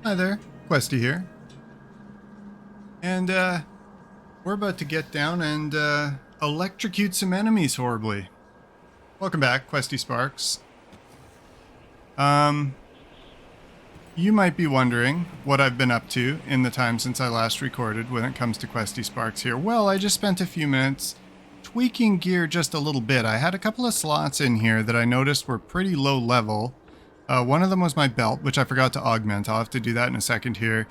Hi there, Questy here. And we're about to get down and electrocute some enemies horribly. Welcome back, QuestySparks. You might be wondering what I've been up to in the time since I last recorded when it comes to QuestySparks here. Well, I just spent a few minutes tweaking gear just a little bit. I had a couple of slots in here that I noticed were pretty low level. One of them was my belt, which I forgot to augment. I'll have to do that in a second here.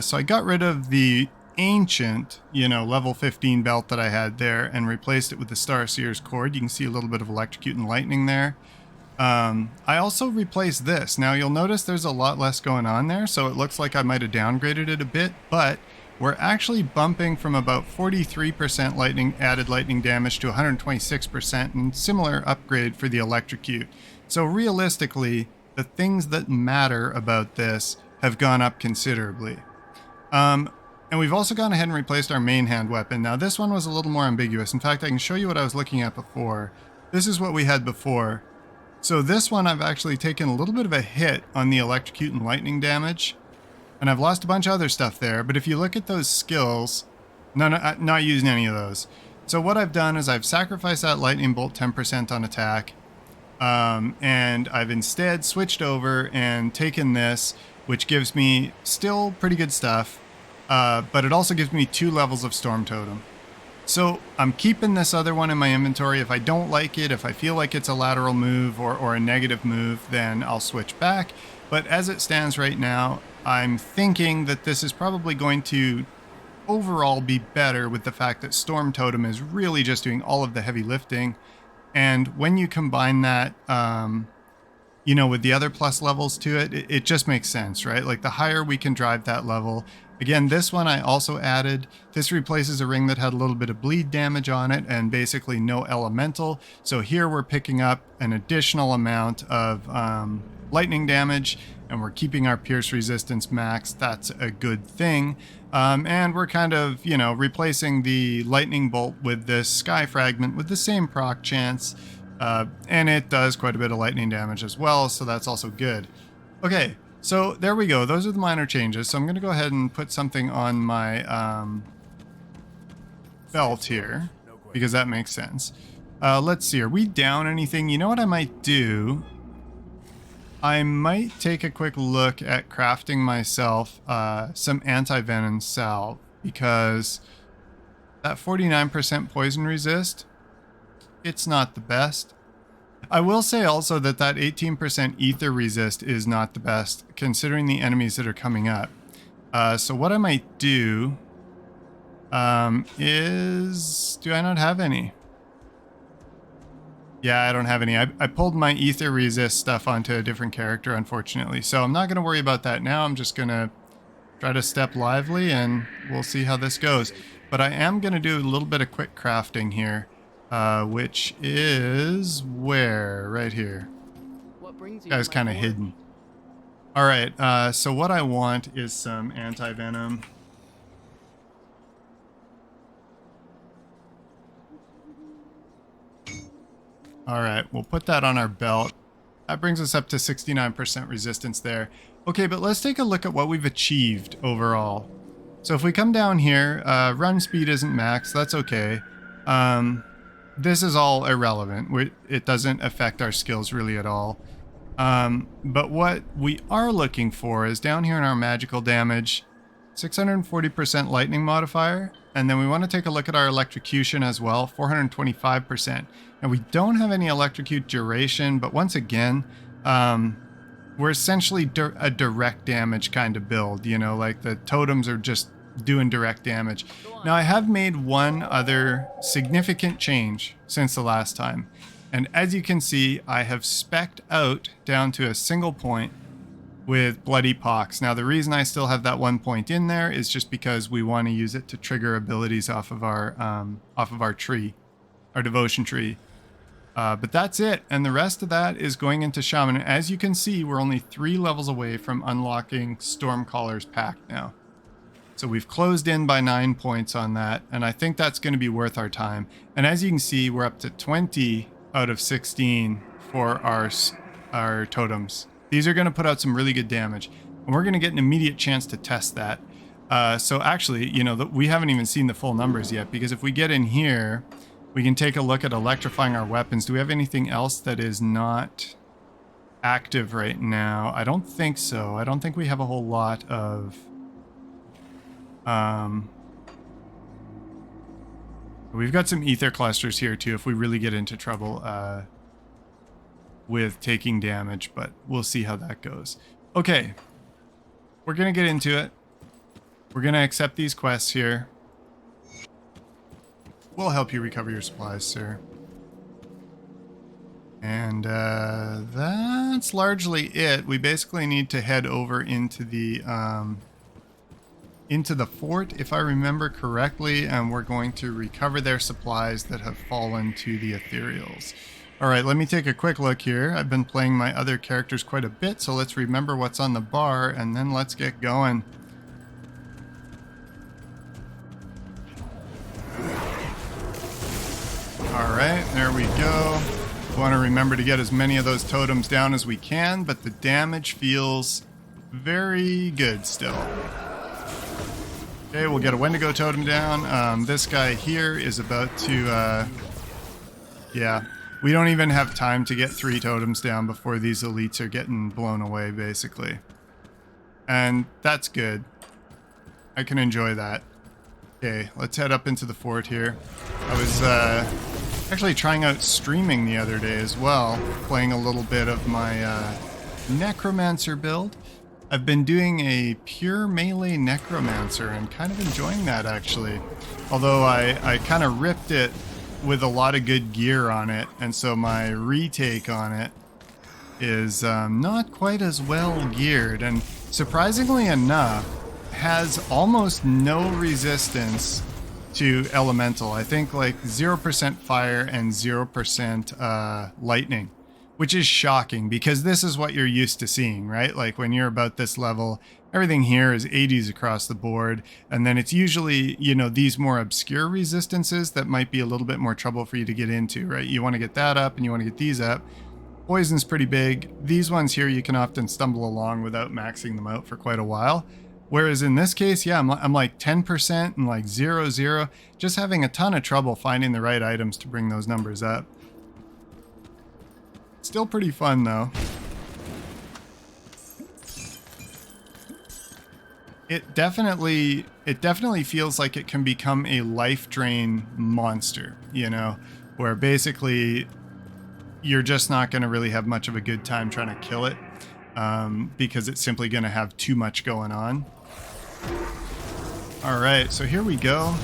So I got rid of the ancient, level 15 belt that I had there and replaced it with the Starseer's cord. You can see a little bit of electrocute and lightning there. I also replaced this. Now you'll notice there's a lot less going on there, so it looks like I might have downgraded it a bit, but we're actually bumping from about 43% added lightning damage to 126%, and similar upgrade for the electrocute. So realistically, the things that matter about this have gone up considerably. And we've also gone ahead and replaced our main hand weapon. Now this one was a little more ambiguous. In fact, I can show you what I was looking at before. This is what we had before. So this one I've actually taken a little bit of a hit on the electrocute and lightning damage. And I've lost a bunch of other stuff there. But if you look at those skills, not using any of those. So what I've done is I've sacrificed that lightning bolt 10% on attack. And I've instead switched over and taken this, which gives me still pretty good stuff. But it also gives me 2 levels of Storm Totem. So I'm keeping this other one in my inventory. If I don't like it, if I feel like it's a lateral move or a negative move, then I'll switch back. But as it stands right now, I'm thinking that this is probably going to overall be better with the fact that Storm Totem is really just doing all of the heavy lifting. And when you combine that, with the other plus levels to it, it just makes sense, right? Like the higher we can drive that level. Again, this one I also added. This replaces a ring that had a little bit of bleed damage on it and basically no elemental. So here we're picking up an additional amount of lightning damage, and we're keeping our pierce resistance max. That's a good thing. And we're kind of, replacing the lightning bolt with this sky fragment with the same proc chance. And it does quite a bit of lightning damage as well, so that's also good. Okay. So there we go. Those are the minor changes. So I'm going to go ahead and put something on my belt here because that makes sense. Let's see. Are we down anything? You know what I might do? I might take a quick look at crafting myself some anti-venom salve because that 49% poison resist, it's not the best. I will say also that 18% ether resist is not the best considering the enemies that are coming up. So what I might do is... Do I not have any? Yeah, I don't have any. I pulled my ether resist stuff onto a different character, unfortunately. So I'm not going to worry about that now. I'm just going to try to step lively and we'll see how this goes. But I am going to do a little bit of quick crafting here. Which is where? Right here. Guy's kind of hidden. Alright, so what I want is some anti-venom. Alright, we'll put that on our belt. That brings us up to 69% resistance there. Okay, but let's take a look at what we've achieved overall. So if we come down here, run speed isn't max, that's okay. This is all irrelevant. It doesn't affect our skills really at all. But what we are looking for is down here in our magical damage, 640% lightning modifier. And then we want to take a look at our electrocution as well, 425%. And we don't have any electrocute duration, but once again, we're essentially a direct damage kind of build, like the totems are just doing direct damage. Now I have made one other significant change since the last time, and as you can see I have specced out down to a single point with Bloody Pox. Now the reason I still have that 1 point in there is just because we want to use it to trigger abilities off of our tree, our devotion tree. But that's it, and the rest of that is going into Shaman. As you can see, we're only 3 levels away from unlocking Stormcaller's Pact now. So we've closed in by 9 points on that, and I think that's going to be worth our time. And as you can see, we're up to 20 out of 16 for our totems. These are going to put out some really good damage. And we're going to get an immediate chance to test that. So actually, you know, we haven't even seen the full numbers yet, because if we get in here, we can take a look at electrifying our weapons. Do we have anything else that is not active right now? I don't think so. I don't think we have a whole lot of... We've got some ether clusters here too if we really get into trouble with taking damage, but we'll see how that goes. Okay, we're going to get into it. We're going to accept these quests here. We'll help you recover your supplies, sir. And that's largely it. We basically need to head over into the fort, if I remember correctly, and we're going to recover their supplies that have fallen to the ethereals. All right, let me take a quick look here. I've been playing my other characters quite a bit, so let's remember what's on the bar, and then let's get going. All right, there we go. We want to remember to get as many of those totems down as we can, but the damage feels very good still. Okay, we'll get a Wendigo totem down. This guy here is about to... yeah, we don't even have time to get 3 totems down before these elites are getting blown away, basically. And that's good. I can enjoy that. Okay, let's head up into the fort here. I was actually trying out streaming the other day as well, playing a little bit of my Necromancer build. I've been doing a pure melee Necromancer and kind of enjoying that, actually. Although I kind of ripped it with a lot of good gear on it, and so my retake on it is not quite as well geared, and surprisingly enough, has almost no resistance to elemental. I think like 0% fire and 0% lightning. Which is shocking, because this is what you're used to seeing, right? Like when you're about this level, everything here is 80s across the board. And then it's usually, you know, these more obscure resistances that might be a little bit more trouble for you to get into, right? You want to get that up and you want to get these up. Poison's pretty big. These ones here, you can often stumble along without maxing them out for quite a while. Whereas in this case, yeah, I'm like 10% and like 0, just having a ton of trouble finding the right items to bring those numbers up. Still pretty fun though. It definitely feels like it can become a life drain monster, you know, where basically you're just not going to really have much of a good time trying to kill it because it's simply going to have too much going on. All right, so here we go.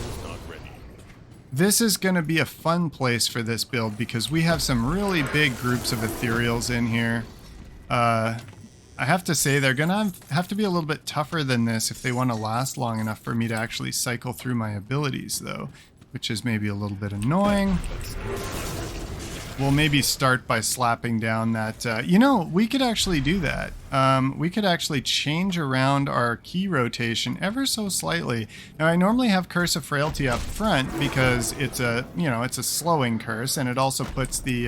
This is going to be a fun place for this build because we have some really big groups of ethereals in here. I have to say they're going to have to be a little bit tougher than this if they want to last long enough for me to actually cycle through my abilities, though, which is maybe a little bit annoying. We'll maybe start by slapping down that... you know, we could actually do that. We could actually change around our key rotation ever so slightly. Now, I normally have Curse of Frailty up front because it's a, you know, it's a slowing curse, and it also puts the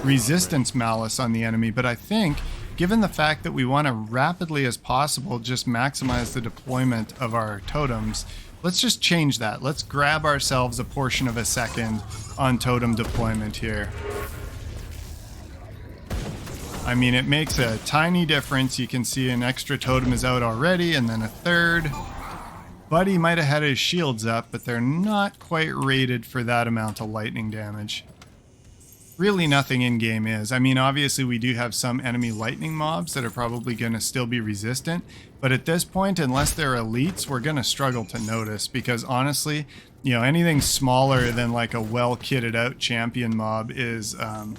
resistance malice on the enemy. But I think, given the fact that we want to rapidly as possible just maximize the deployment of our totems, let's just change that. Let's grab ourselves a portion of a second on totem deployment here. I mean, it makes a tiny difference. You can see an extra totem is out already, and then a third. Buddy might have had his shields up, but they're not quite rated for that amount of lightning damage. Really nothing in-game is. I mean, obviously we do have some enemy lightning mobs that are probably going to still be resistant, but at this point, unless they're elites, we're going to struggle to notice because honestly, you know, anything smaller than like a well-kitted out champion mob is going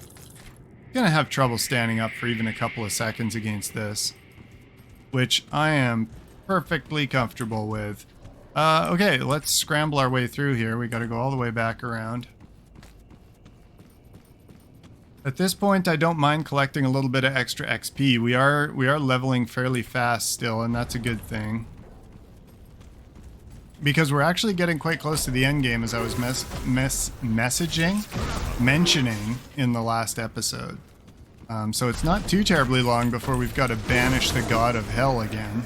to have trouble standing up for even a couple of seconds against this, which I am perfectly comfortable with. Okay, let's scramble our way through here. We got to go all the way back around. At this point, I don't mind collecting a little bit of extra XP. We are leveling fairly fast still, and that's a good thing. Because we're actually getting quite close to the end game, as I was mentioning in the last episode. So it's not too terribly long before we've got to banish the god of hell again.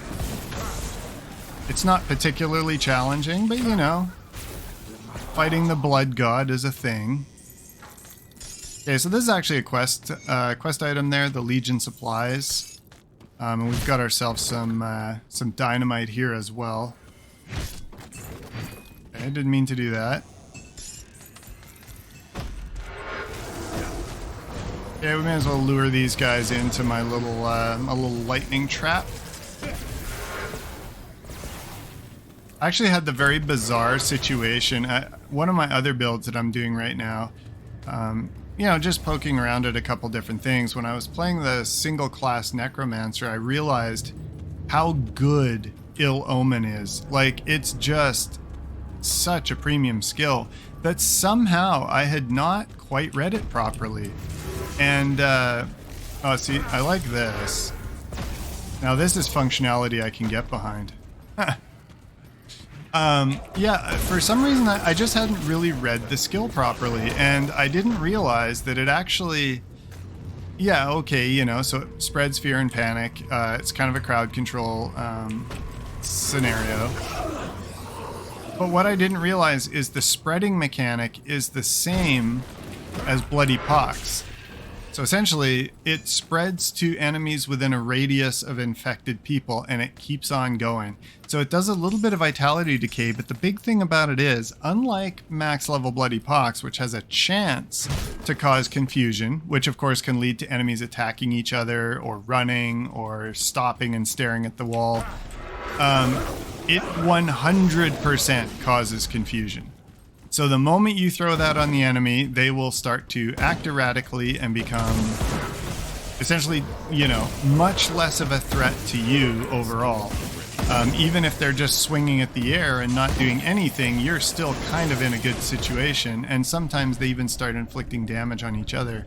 It's not particularly challenging, but you know, fighting the blood god is a thing. Okay, so this is actually a quest item there, the Legion supplies. And we've got ourselves some dynamite here as well. Okay, I didn't mean to do that. Yeah, we may as well lure these guys into my little lightning trap. I actually had the very bizarre situation. One of my other builds that I'm doing right now, you know, just poking around at a couple different things. When I was playing the single class Necromancer, I realized how good Ill Omen is. Like, it's just such a premium skill that somehow I had not quite read it properly. And, oh, see, I like this. Now, this is functionality I can get behind. Yeah, for some reason, I just hadn't really read the skill properly, and I didn't realize that it actually... Yeah, okay, you know, so it spreads fear and panic. It's kind of a crowd control scenario. But what I didn't realize is the spreading mechanic is the same as Bloody Pox. So essentially, it spreads to enemies within a radius of infected people, and it keeps on going. So it does a little bit of vitality decay, but the big thing about it is, unlike max level Bloody Pox, which has a chance to cause confusion, which of course can lead to enemies attacking each other, or running, or stopping and staring at the wall, it 100% causes confusion. So the moment you throw that on the enemy, they will start to act erratically and become essentially, you know, much less of a threat to you overall. Even if they're just swinging at the air and not doing anything, you're still kind of in a good situation. And sometimes they even start inflicting damage on each other.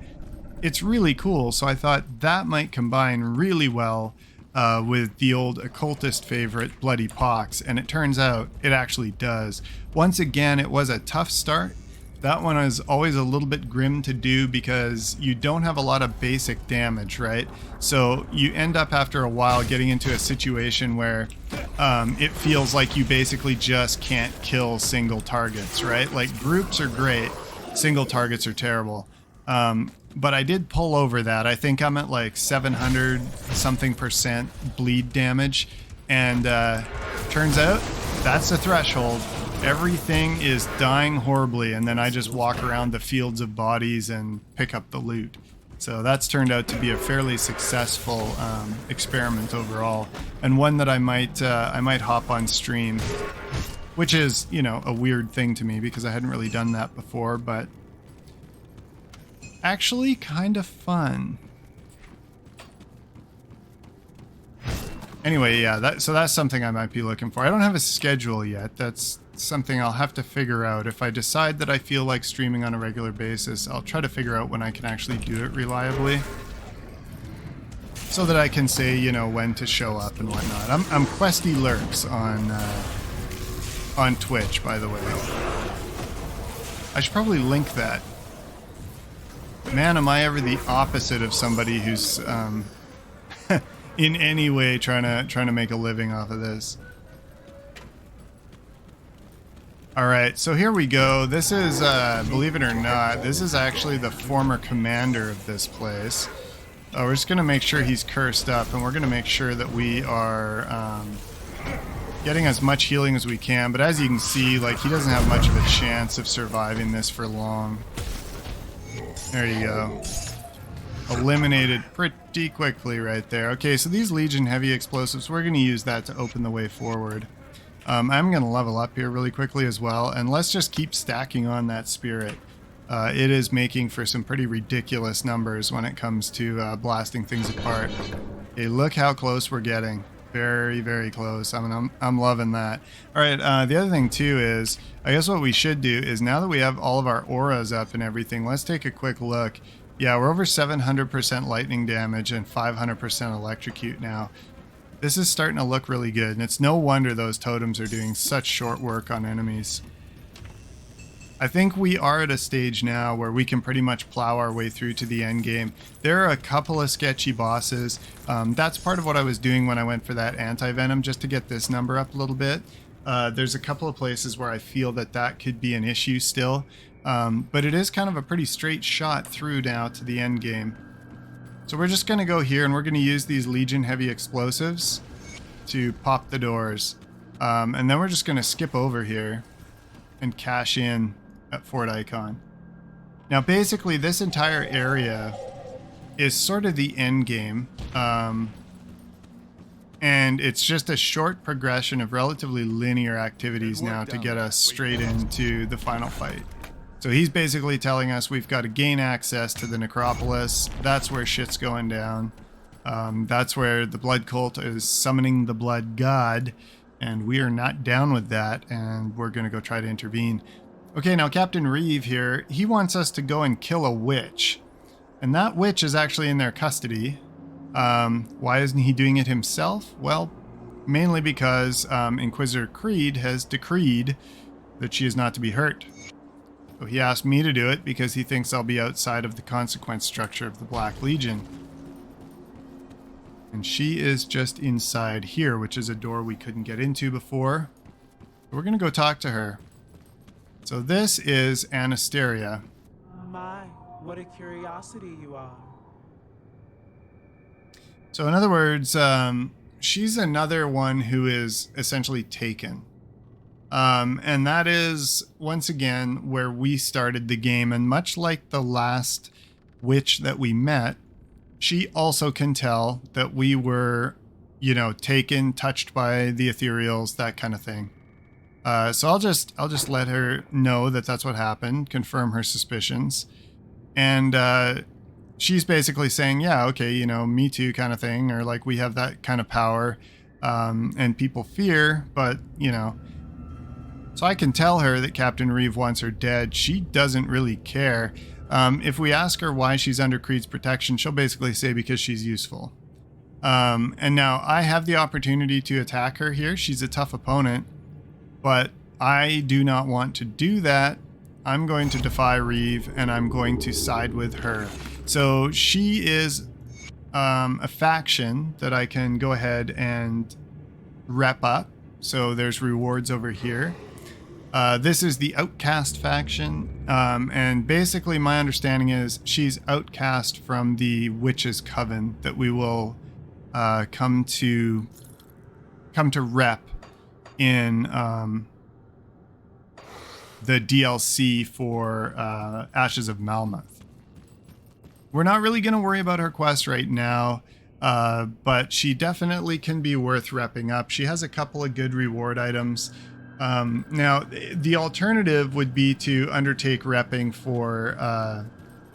It's really cool. So I thought that might combine really well with the old occultist favorite, Bloody Pox, and it turns out it actually does. Once again, it was a tough start. That one is always a little bit grim to do because you don't have a lot of basic damage, right? So you end up after a while getting into a situation where it feels like you basically just can't kill single targets, right? Like, groups are great, single targets are terrible. But I did pull over that. I think I'm at like 700 something % bleed damage. And turns out that's the threshold. Everything is dying horribly, and then I just walk around the fields of bodies and pick up the loot. So that's turned out to be a fairly successful experiment overall, and one that I might hop on stream, which is, you know, a weird thing to me because I hadn't really done that before, but actually kind of fun. Anyway, yeah, so that's something I might be looking for. I don't have a schedule yet. That's something I'll have to figure out. If I decide that I feel like streaming on a regular basis, I'll try to figure out when I can actually do it reliably, so that I can say, you know, when to show up and whatnot. I'm QuestyLurks on Twitch, by the way. I should probably link that. Man, am I ever the opposite of somebody who's in any way trying to make a living off of this. All right, so here we go. This is, believe it or not, this is actually the former commander of this place. We're just going to make sure he's cursed up, and we're going to make sure that we are getting as much healing as we can. But as you can see, like, he doesn't have much of a chance of surviving this for long. There you go. Eliminated pretty quickly right there. Okay, so these Legion heavy explosives, we're going to use that to open the way forward. I'm going to level up here really quickly as well, and let's just keep stacking on that spirit. It is making for some pretty ridiculous numbers when it comes to blasting things apart. Okay, look how close we're getting. Very, very close. I'm loving that. All right, the other thing too is, I guess what we should do is, now that we have all of our auras up and everything, let's take a quick look. Yeah, we're over 700% lightning damage and 500% electrocute now. This is starting to look really good, and it's no wonder those totems are doing such short work on enemies. I think we are at a stage now where we can pretty much plow our way through to the end game. There are a couple of sketchy bosses. That's part of what I was doing when I went for that anti-venom, just to get this number up a little bit. There's a couple of places where I feel that could be an issue still. But it is kind of a pretty straight shot through now to the end game. So we're just going to go here and we're going to use these Legion heavy explosives to pop the doors. And then we're just going to skip over here and cash in at Fort Icon. Now basically this entire area is sort of the end game. And it's just a short progression of relatively linear activities now to get us straight into the final fight. So he's basically telling us we've got to gain access to the necropolis. That's where shit's going down. That's where the blood cult is summoning the blood god, and we are not down with that, and we're going to go try to intervene. Okay, now Captain Reeve here, he wants us to go and kill a witch, and that witch is actually in their custody. Why isn't he doing it himself? Well, mainly because Inquisitor Creed has decreed that she is not to be hurt. So he asked me to do it because he thinks I'll be outside of the consequence structure of the Black Legion. And she is just inside here, which is a door we couldn't get into before. We're going to go talk to her. So this is Anastasia. My, what a curiosity you are. So in other words, she's another one who is essentially taken. And that is, once again, where we started the game. And much like the last witch that we met, she also can tell that we were, you know, taken, touched by the ethereals, that kind of thing. So I'll just let her know that that's what happened, confirm her suspicions. And she's basically saying, yeah, okay, you know, me too kind of thing. Or like, we have that kind of power and people fear, but, you know. So I can tell her that Captain Reeve wants her dead. She doesn't really care. If we ask her why she's under Creed's protection, she'll basically say because she's useful. And now I have the opportunity to attack her here. She's a tough opponent, but I do not want to do that. I'm going to defy Reeve and I'm going to side with her. So she is a faction that I can go ahead and rep up. So there's rewards over here. This is the Outcast faction, and basically my understanding is she's outcast from the Witch's Coven that we will come to rep in the DLC for Ashes of Malmuth. We're not really going to worry about her quest right now, but she definitely can be worth repping up. She has a couple of good reward items. Now, the alternative would be to undertake repping for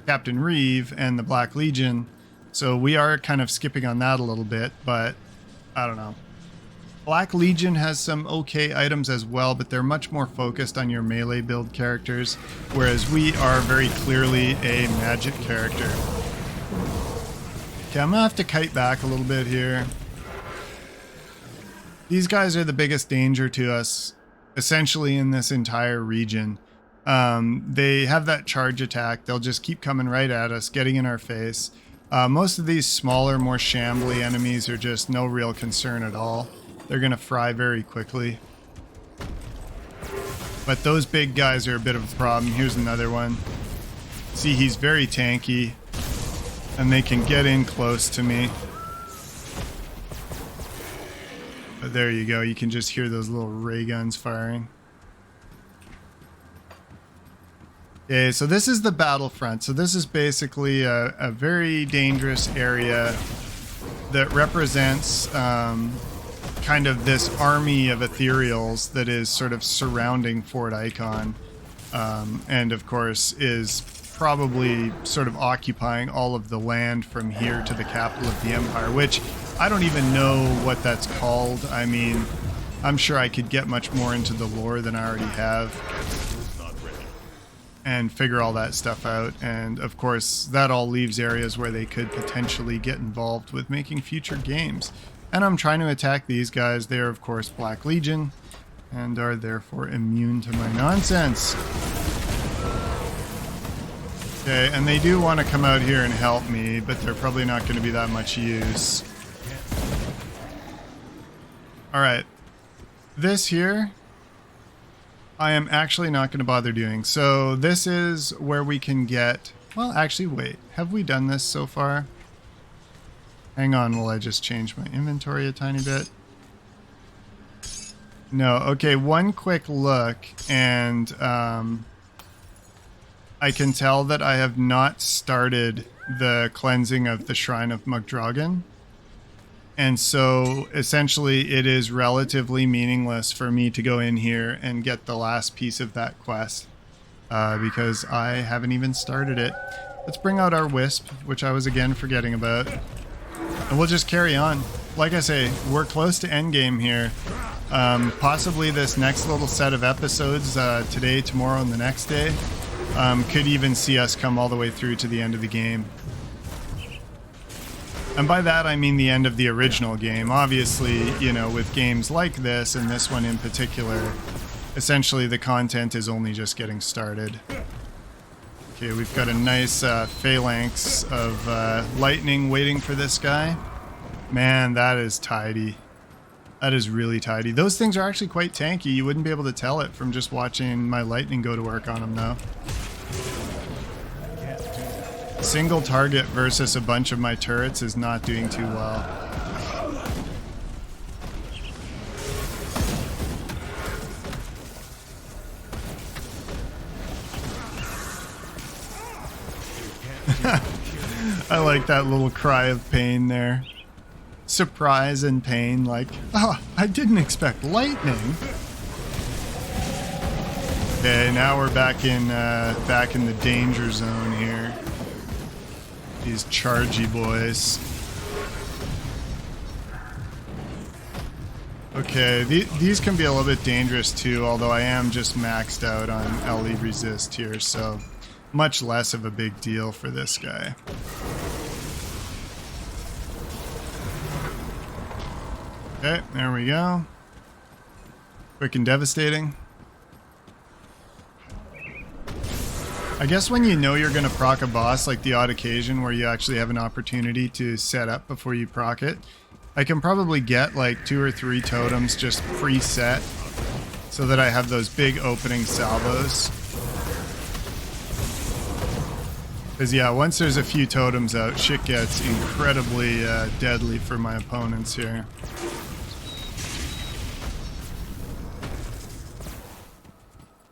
Captain Reeve and the Black Legion. So we are kind of skipping on that a little bit, but I don't know. Black Legion has some okay items as well, but they're much more focused on your melee build characters, whereas we are very clearly a magic character. Okay, I'm gonna have to kite back a little bit here. These guys are the biggest danger to us, essentially, in this entire region. They have that charge attack. They'll just keep coming right at us, getting in our face. Most of these smaller, more shambly enemies are just no real concern at all. They're going to fry very quickly. But those big guys are a bit of a problem. Here's another one. See, he's very tanky, and they can get in close to me. But there you go. You can just hear those little ray guns firing. Okay, so this is the battlefront. So this is basically a very dangerous area that represents kind of this army of ethereals that is sort of surrounding Fort Icon. And of course is probably sort of occupying all of the land from here to the capital of the Empire, which I don't even know what that's called. I mean, I'm sure I could get much more into the lore than I already have and figure all that stuff out. And of course, that all leaves areas where they could potentially get involved with making future games. And I'm trying to attack these guys. They're, of course, Black Legion and are therefore immune to my nonsense. Okay, and they do want to come out here and help me, but they're probably not going to be that much use. Alright. This here, I am actually not going to bother doing. So this is where we can get... Well, actually, wait. Have we done this so far? Hang on while I just change my inventory a tiny bit. No, okay, one quick look, and I can tell that I have not started the cleansing of the Shrine of Mugdragon. And so, essentially, it is relatively meaningless for me to go in here and get the last piece of that quest, because I haven't even started it. Let's bring out our Wisp, which I was again forgetting about. And we'll just carry on. Like I say, we're close to endgame here. Possibly this next little set of episodes, today, tomorrow, and the next day, could even see us come all the way through to the end of the game. And by that, I mean the end of the original game. Obviously, you know, with games like this, and this one in particular, essentially the content is only just getting started. Okay, we've got a nice phalanx of lightning waiting for this guy. Man, that is tidy. That is really tidy. Those things are actually quite tanky. You wouldn't be able to tell it from just watching my lightning go to work on them, though. Single target versus a bunch of my turrets is not doing too well. I like that little cry of pain there. Surprise and pain, like, oh, I didn't expect lightning. Okay, now we're back in the danger zone here. These chargy boys. Okay, these can be a little bit dangerous too, although I am just maxed out on LE resist here, so much less of a big deal for this guy. Okay, there we go. Quick and devastating. I guess when you know you're going to proc a boss, like the odd occasion where you actually have an opportunity to set up before you proc it, I can probably get like 2 or 3 totems just preset so that I have those big opening salvos. Because yeah, once there's a few totems out, shit gets incredibly deadly for my opponents here.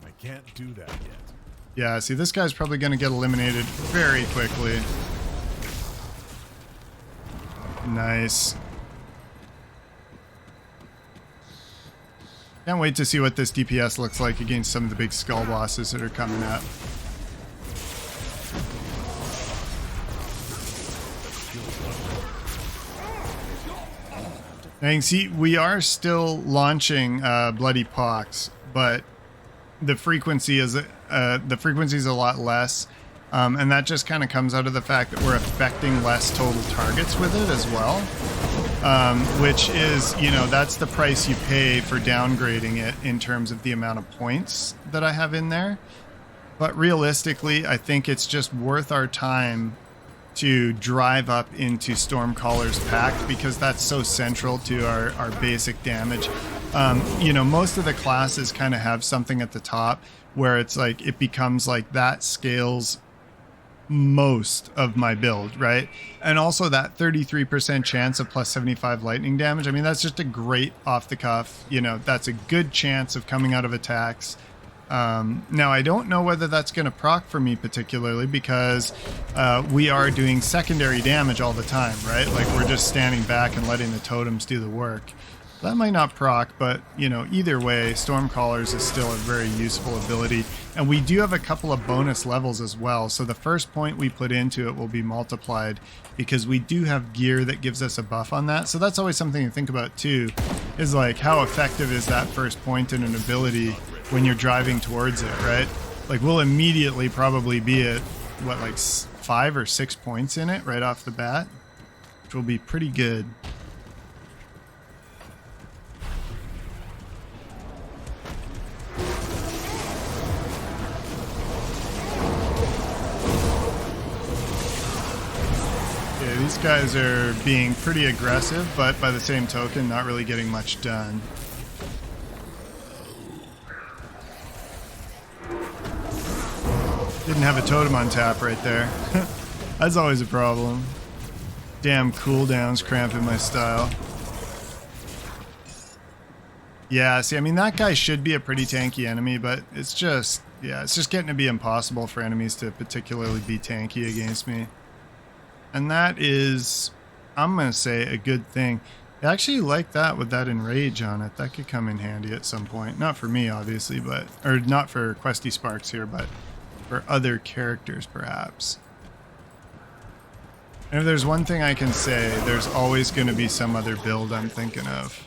I can't do that yet. Yeah, see, this guy's probably going to get eliminated very quickly. Nice. Can't wait to see what this DPS looks like against some of the big skull bosses that are coming up. Now you can see we are still launching Bloody Pox, but the frequency is a lot less, and that just kind of comes out of the fact that we're affecting less total targets with it as well, which is, you know, that's the price you pay for downgrading it in terms of the amount of points that I have in there. But realistically, I think it's just worth our time to drive up into Stormcaller's Pact because that's so central to our basic damage. You know, most of the classes kind of have something at the top where it's like it becomes like that scales most of my build, right? And also that 33% chance of plus 75 lightning damage. I mean, that's just a great off the cuff, you know, that's a good chance of coming out of attacks. Now I don't know whether that's going to proc for me particularly because we are doing secondary damage all the time, right? Like we're just standing back and letting the totems do the work. That might not proc, but you know, either way, Stormcallers is still a very useful ability. And we do have a couple of bonus levels as well. So the first point we put into it will be multiplied because we do have gear that gives us a buff on that. So that's always something to think about too, is like how effective is that first point in an ability when you're driving towards it, right? Like we'll immediately probably be at what, like 5 or 6 points in it right off the bat, which will be pretty good. These guys are being pretty aggressive, but by the same token, not really getting much done. Didn't have a totem on tap right there. That's always a problem. Damn cooldowns cramping my style. Yeah, see, I mean, that guy should be a pretty tanky enemy, but it's just, yeah, it's just getting to be impossible for enemies to particularly be tanky against me. And that is, I'm going to say, a good thing. I actually like that with that enrage on it. That could come in handy at some point. Not for me, obviously, but, or not for QuestySparks here, but for other characters, perhaps. And if there's one thing I can say, there's always going to be some other build I'm thinking of.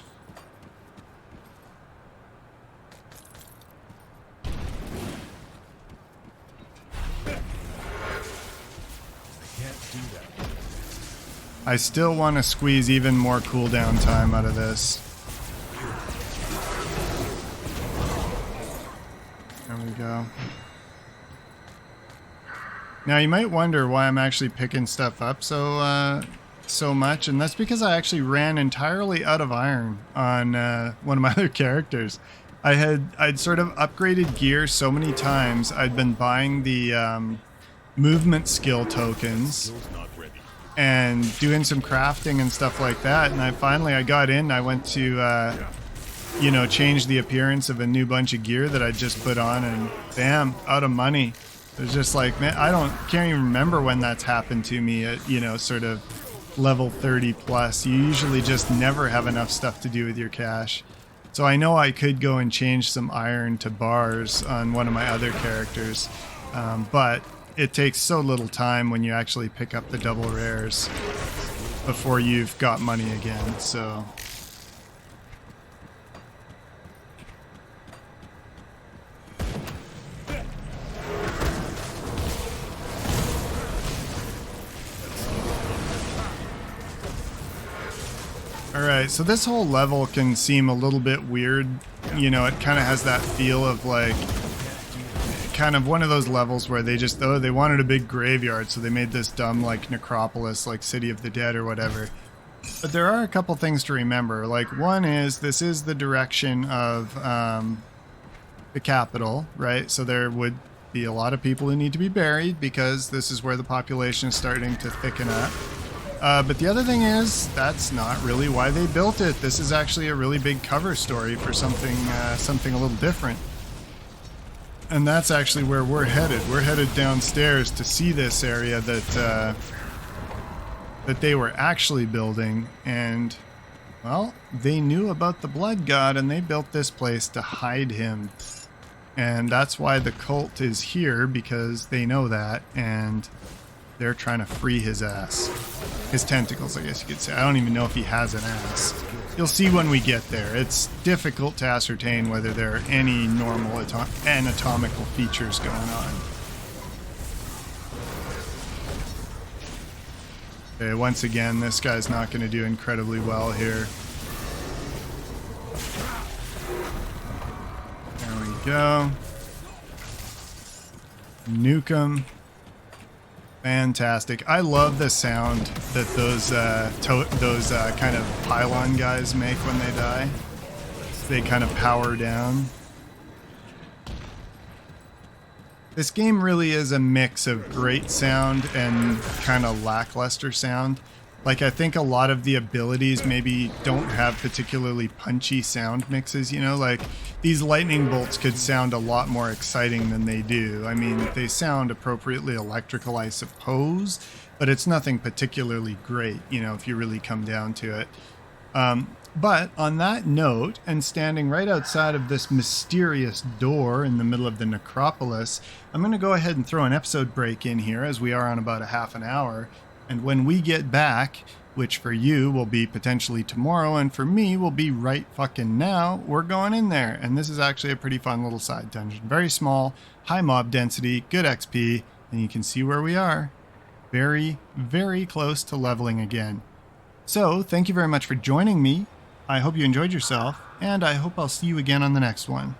I still want to squeeze even more cooldown time out of this. There we go. Now you might wonder why I'm actually picking stuff up so much, and that's because I actually ran entirely out of iron on one of my other characters. I'd sort of upgraded gear so many times. I'd been buying the movement skill tokens and doing some crafting and stuff like that, and I got in. I went to you know, change the appearance of a new bunch of gear that I just put on, and bam, out of money. It's just like, man, can't even remember when that's happened to me at, you know, sort of level 30 plus. You usually just never have enough stuff to do with your cash. So I know I could go and change some iron to bars on one of my other characters, but it takes so little time when you actually pick up the double rares before you've got money again, so... Alright, so this whole level can seem a little bit weird. You know, it kind of has that feel of like, kind of one of those levels where they just, oh, they wanted a big graveyard, so they made this dumb, like, necropolis, like City of the Dead or whatever. But there are a couple things to remember. Like, one is, this is the direction of the capital, right? So there would be a lot of people who need to be buried because this is where the population is starting to thicken up. But the other thing is, that's not really why they built it. This is actually a really big cover story for something a little different. And that's actually where we're headed. We're headed downstairs to see this area that they were actually building. And, well, they knew about the Blood God, and they built this place to hide him. And that's why the cult is here, because they know that, and they're trying to free his ass. His tentacles, I guess you could say. I don't even know if he has an ass. You'll see when we get there. It's difficult to ascertain whether there are any normal anatomical features going on. Okay, once again, this guy's not going to do incredibly well here. There we go. Nuke him. Fantastic. I love the sound that those kind of pylon guys make when they die. They kind of power down. This game really is a mix of great sound and kind of lackluster sound. Like, I think a lot of the abilities maybe don't have particularly punchy sound mixes, you know? Like, these lightning bolts could sound a lot more exciting than they do. I mean, they sound appropriately electrical, I suppose, but it's nothing particularly great, you know, if you really come down to it. But on that note, and standing right outside of this mysterious door in the middle of the necropolis, I'm going to go ahead and throw an episode break in here, as we are on about a half an hour. And when we get back, which for you will be potentially tomorrow, and for me will be right fucking now, we're going in there. And this is actually a pretty fun little side dungeon. Very small, high mob density, good XP, and you can see where we are. Very, very close to leveling again. So, thank you very much for joining me. I hope you enjoyed yourself, and I hope I'll see you again on the next one.